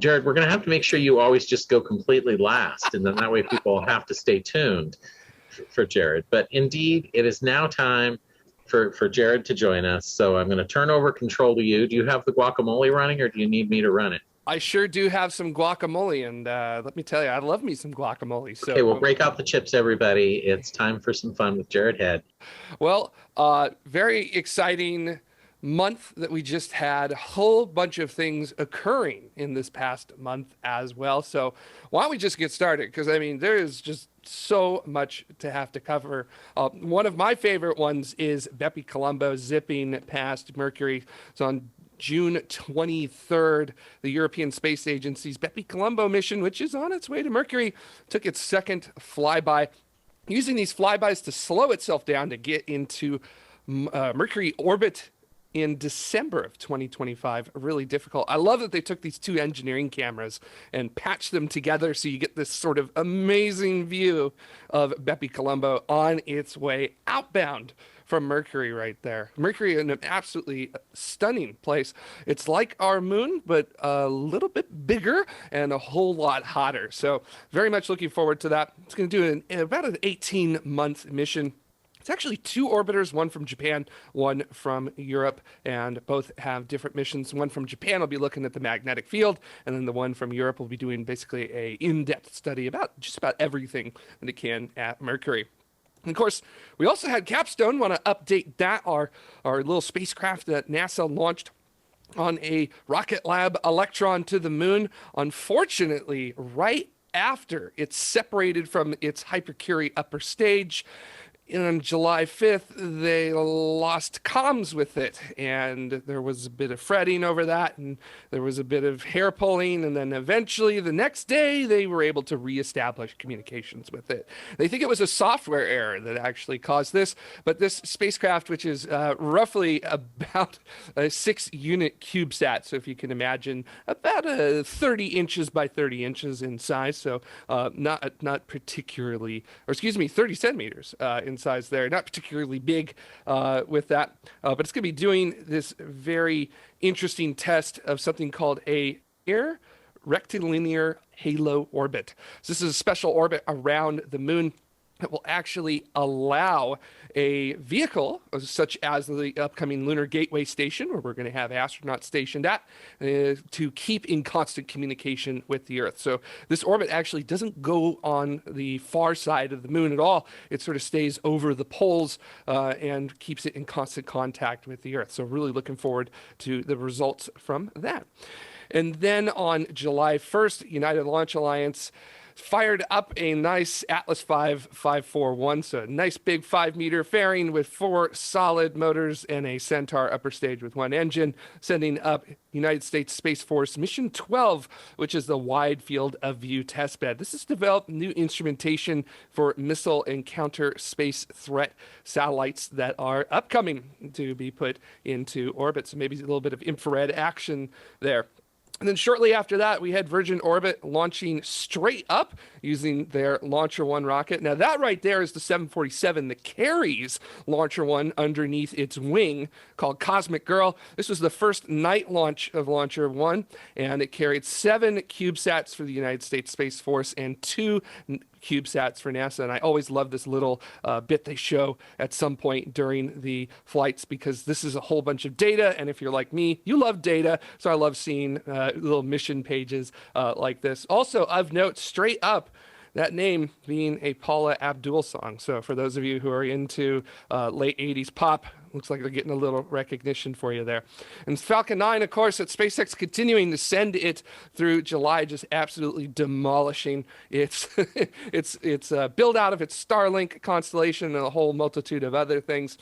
Jared, we're going to have to make sure you always just go completely last, and then that way people have to stay tuned for Jared. But indeed, it is now time for Jared to join us. So I'm going to turn over control to you. Do you have the guacamole running, or do you need me to run it? I sure do have some guacamole, and let me tell you, I love me some guacamole. So okay, well, break out the chips, everybody. It's time for some fun with Jared Head. Well, very exciting month that we just had. A whole bunch of things occurring in this past month as well. So why don't we just get started? Because, I mean, there is just so much to have to cover. One of my favorite ones is BEPICOLOMBO zipping past Mercury. So on June 23rd, the European Space Agency's BEPICOLOMBO mission, which is on its way to Mercury, took its second flyby, using these flybys to slow itself down to get into Mercury orbit in December of 2025. Really difficult. I love that they took these two engineering cameras and patched them together so you get this sort of amazing view of BEPICOLOMBO on its way outbound from Mercury right there. Mercury in an absolutely stunning place. It's like our moon, but a little bit bigger and a whole lot hotter. So very much looking forward to that. It's going to do about an 18-month mission. It's actually two orbiters, one from Japan, one from Europe, and both have different missions. One from Japan will be looking at the magnetic field, and then the one from Europe will be doing basically a in-depth study about just about everything that it can at Mercury. And of course, we also had CAPSTONE. Want to update that, our little spacecraft that NASA launched on a Rocket Lab Electron to the moon. Unfortunately, right after it's separated from its Hypercurie upper stage, on July 5th, they lost comms with it, and there was a bit of fretting over that, and there was a bit of hair pulling, and then eventually the next day they were able to reestablish communications with it. They think it was a software error that actually caused this, but this spacecraft, which is roughly about a 6-unit CubeSat, so if you can imagine, about 30 inches by 30 inches in size, so not particularly, or excuse me, 30 centimeters in size there, not particularly big with that, but it's going to be doing this very interesting test of something called a air rectilinear halo orbit. So this is a special orbit around the moon that will actually allow a vehicle such as the upcoming Lunar Gateway Station, where we're going to have astronauts stationed at, to keep in constant communication with the Earth. So this orbit actually doesn't go on the far side of the moon at all. It sort of stays over the poles and keeps it in constant contact with the Earth. So really looking forward to the results from that. And then on July 1st, United Launch Alliance fired up a nice Atlas V 541, so a nice big 5-meter fairing with 4 solid motors and a Centaur upper stage with 1 engine, sending up United States Space Force Mission 12, which is the Wide Field of View testbed. This has developed new instrumentation for missile and counter space threat satellites that are upcoming to be put into orbit, so maybe a little bit of infrared action there. And then shortly after that, we had Virgin Orbit launching straight up using their Launcher One rocket. Now that right there is the 747 that carries Launcher One underneath its wing, called Cosmic Girl. This was the first night launch of Launcher One, and it carried 7 CubeSats for the United States Space Force and 2 CubeSats for NASA. And I always love this little bit they show at some point during the flights, because this is a whole bunch of data, and if you're like me, you love data, so I love seeing little mission pages like this. Also of note, straight up, that name being a Paula Abdul song. So for those of you who are into late 80s pop, looks like they're getting a little recognition for you there. And Falcon 9, of course, at SpaceX, continuing to send it through July, just absolutely demolishing its build out of its Starlink constellation and a whole multitude of other things.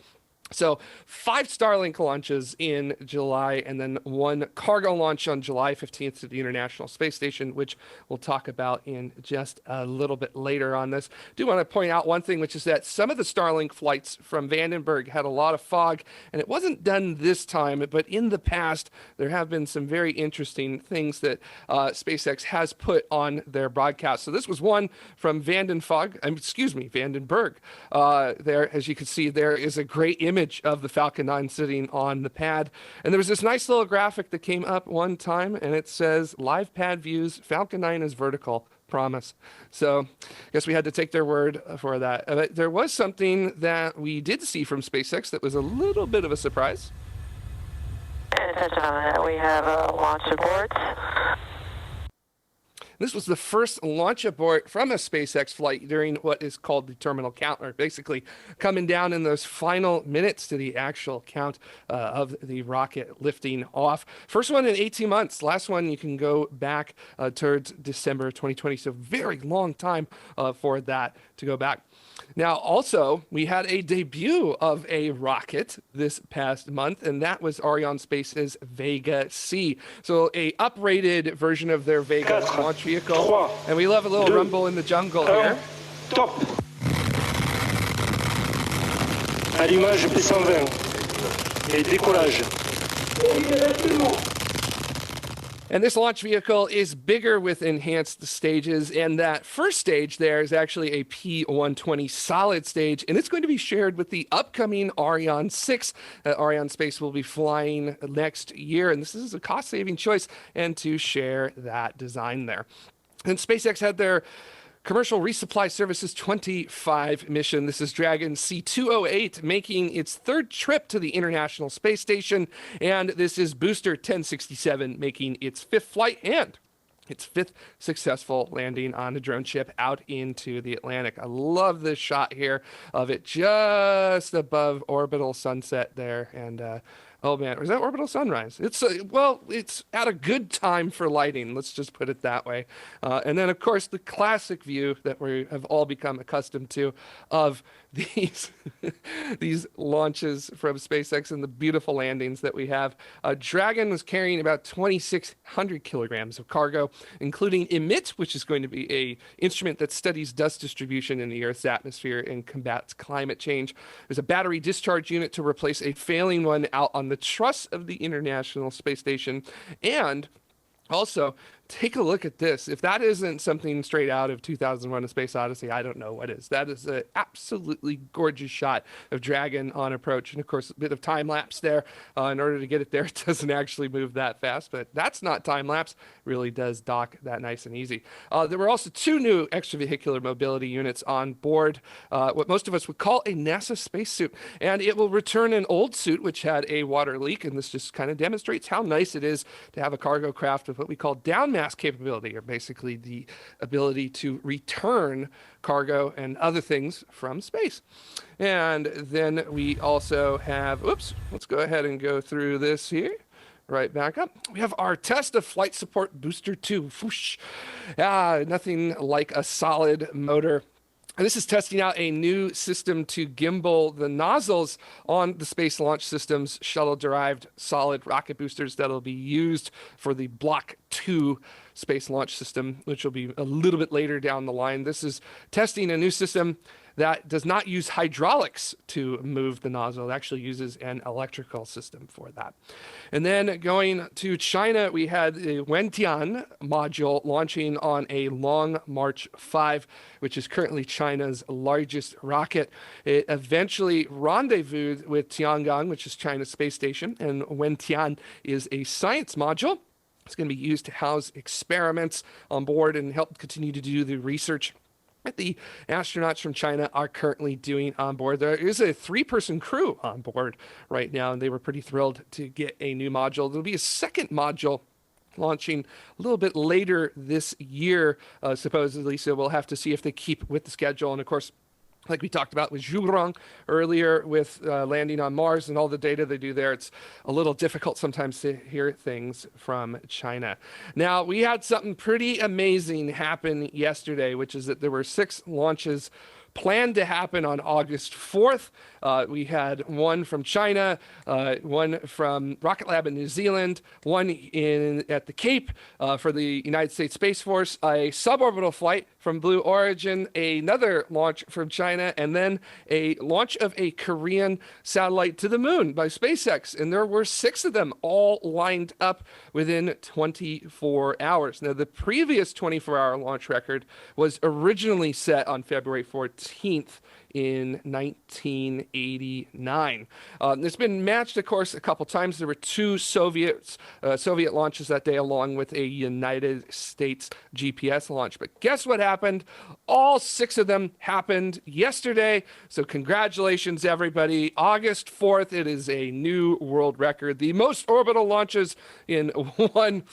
So 5 Starlink launches in July, and then 1 cargo launch on July 15th to the International Space Station, which we'll talk about in just a little bit later on this. I do want to point out one thing, which is that some of the Starlink flights from Vandenberg had a lot of fog, and it wasn't done this time, but in the past, there have been some very interesting things that SpaceX has put on their broadcast. So this was one from Vandenberg. There, as you can see, there is a great image image of the Falcon 9 sitting on the pad. And there was this nice little graphic that came up one time, and it says, live pad views, Falcon 9 is vertical, promise. So I guess we had to take their word for that. But there was something that we did see from SpaceX that was a little bit of a surprise. And attention on that, we have launch aborts. This was the first launch abort from a SpaceX flight during what is called the terminal count, or basically coming down in those final minutes to the actual count of the rocket lifting off. First one in 18 months. Last one you can go back towards December 2020. So very long time for that to go back. Now, also, we had a debut of a rocket this past month, and that was Arianespace's VEGA-C. So a uprated version of their Vega launch vehicle. And we love a little rumble in the jungle here. Top. Allumage P120 et décollage. And this launch vehicle is bigger with enhanced stages, and that first stage there is actually a P120 solid stage, and it's going to be shared with the upcoming Ariane 6 that Arianespace will be flying next year, and this is a cost-saving choice, and to share that design there. And SpaceX had their Commercial Resupply Services 25 mission. This is Dragon C208 making its third trip to the International Space Station. And this is Booster 1067 making its fifth flight and its fifth successful landing on a drone ship out into the Atlantic. I love this shot here of it just above orbital sunset there. And oh man, was that orbital sunrise? It's well, it's at a good time for lighting. Let's just put it that way. And then, of course, the classic view that we have all become accustomed to of these these launches from SpaceX and the beautiful landings that we have. Dragon was carrying about 2,600 kilograms of cargo, including EMIT, which is going to be a instrument that studies dust distribution in the Earth's atmosphere and combats climate change. There's a battery discharge unit to replace a failing one out on the truss of the International Space Station. And also, take a look at this. If that isn't something straight out of 2001: A Space Odyssey, I don't know what is. That is an absolutely gorgeous shot of Dragon on approach. And of course, a bit of time lapse there. In order to get it there, it doesn't actually move that fast, but that's not time lapse. Really does dock that nice and easy. There were also two new extravehicular mobility units on board, what most of us would call a NASA spacesuit. And it will return an old suit which had a water leak. And this just kind of demonstrates how nice it is to have a cargo craft with what we call down mass capability, or basically the ability to return cargo and other things from space. And then we also have, oops, let's go ahead and go through this here. Right back up. We have our test of Flight Support Booster 2. Whoosh. Nothing like a solid motor. And this is testing out a new system to gimbal the nozzles on the Space Launch System's shuttle-derived solid rocket boosters that will be used for the Block 2 Space Launch System, which will be a little bit later down the line. This is testing a new system that does not use hydraulics to move the nozzle. It actually uses an electrical system for that. And then going to China, we had the WENTIAN module launching on a Long March 5, which is currently China's largest rocket. It eventually rendezvoused with Tiangong, which is China's space station, and WENTIAN is a science module. It's going to be used to house experiments on board and help continue to do the research that the astronauts from China are currently doing on board. There is a 3-person crew on board right now, and they were pretty thrilled to get a new module. There'll be a second module launching a little bit later this year, supposedly, so we'll have to see if they keep with the schedule. And of course, like we talked about with Zhurong earlier with landing on Mars and all the data they do there, it's a little difficult sometimes to hear things from China. Now, we had something pretty amazing happen yesterday, which is that there were 6 launches planned to happen on August 4th. We had one from China, one from Rocket Lab in New Zealand, one at the Cape for the United States Space Force, a suborbital flight from Blue Origin, another launch from China, and then a launch of a Korean satellite to the moon by SpaceX. And there were 6 of them all lined up within 24 hours. Now, the previous 24-hour launch record was originally set on February 14th in 1989. It's been matched, of course, a couple times. There were two Soviet launches that day, along with a United States GPS launch. But guess what happened? All 6 of them happened yesterday. So congratulations, everybody. August 4th, it is a new world record. The most orbital launches in one,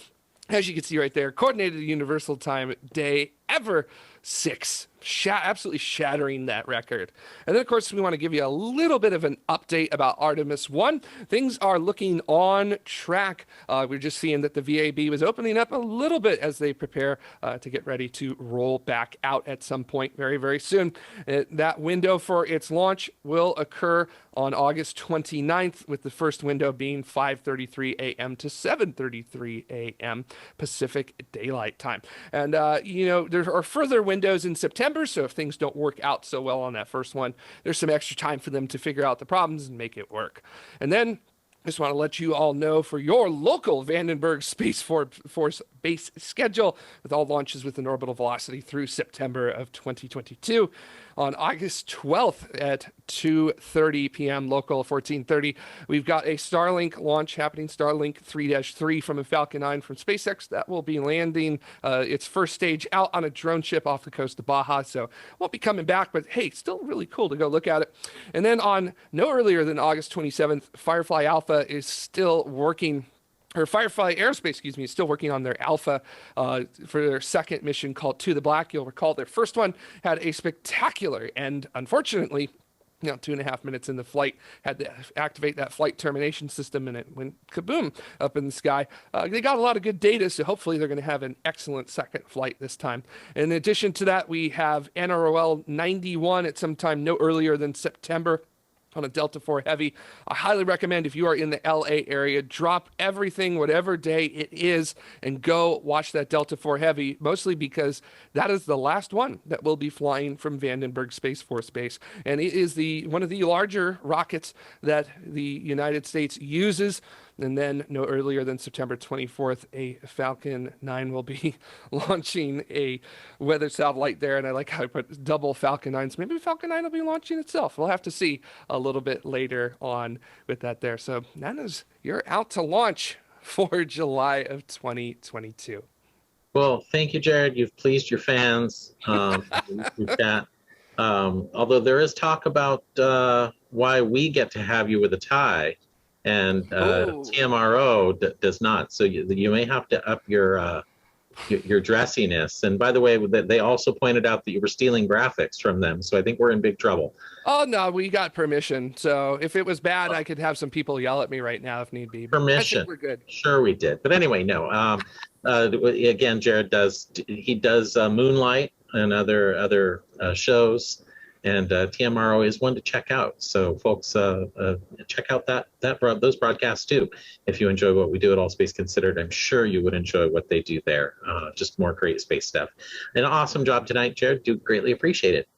as you can see right there, coordinated universal time day ever. 6. Absolutely shattering that record. And then, of course, we want to give you a little bit of an update about Artemis 1. Things are looking on track. We're just seeing that the VAB was opening up a little bit as they prepare to get ready to roll back out at some point very, very soon. That window for its launch will occur on August 29th, with the first window being 5:33 a.m. to 7:33 a.m. Pacific Daylight Time. And, there are further windows in September, so if things don't work out so well on that first one, there's some extra time for them to figure out the problems and make it work. And then I just want to let you all know, for your local Vandenberg Space Force base schedule, with all launches with an orbital velocity through September of 2022. On August 12th at 2:30 p.m. local, 14:30, we've got a Starlink launch happening, Starlink 3-3 from a Falcon 9 from SpaceX. That will be landing its first stage out on a drone ship off the coast of Baja, so won't be coming back, but hey, still really cool to go look at it. And then on no earlier than August 27th, Firefly Alpha is still working, or Firefly Aerospace, is still working on their Alpha for their second mission called To the Black. You'll recall their first one had a spectacular end. Unfortunately, 2.5 minutes in the flight, had to activate that flight termination system, and it went kaboom up in the sky. They got a lot of good data, so hopefully they're going to have an excellent second flight this time. In addition to that, we have NROL 91 at some time no earlier than September on a Delta IV Heavy. I highly recommend, if you are in the LA area, drop everything, whatever day it is, and go watch that Delta IV Heavy, mostly because that is the last one that will be flying from Vandenberg Space Force Base. And it is one of the larger rockets that the United States uses. And then no earlier than September 24th, a Falcon 9 will be launching a weather satellite there. And I like how I put double Falcon 9s. Maybe Falcon 9 will be launching itself. We'll have to see a little bit later on with that there. So Nanas, you're out to launch for July of 2022. Well, thank you, Jared. You've pleased your fans. We've got, although there is talk about why we get to have you with a tie, and TMRO does not. So you may have to up your dressiness. And by the way, they also pointed out that you were stealing graphics from them. So I think we're in big trouble. Oh, no, we got permission. So if it was bad, I could have some people yell at me right now if need be. But permission. I think we're good. Sure, we did. But anyway, no. Again, Jared does Moonlight and other shows. And TMRO is one to check out. So folks, check out those broadcasts too. If you enjoy what we do at All Space Considered, I'm sure you would enjoy what they do there. Just more great space stuff. An awesome job tonight, Jared. Do greatly appreciate it.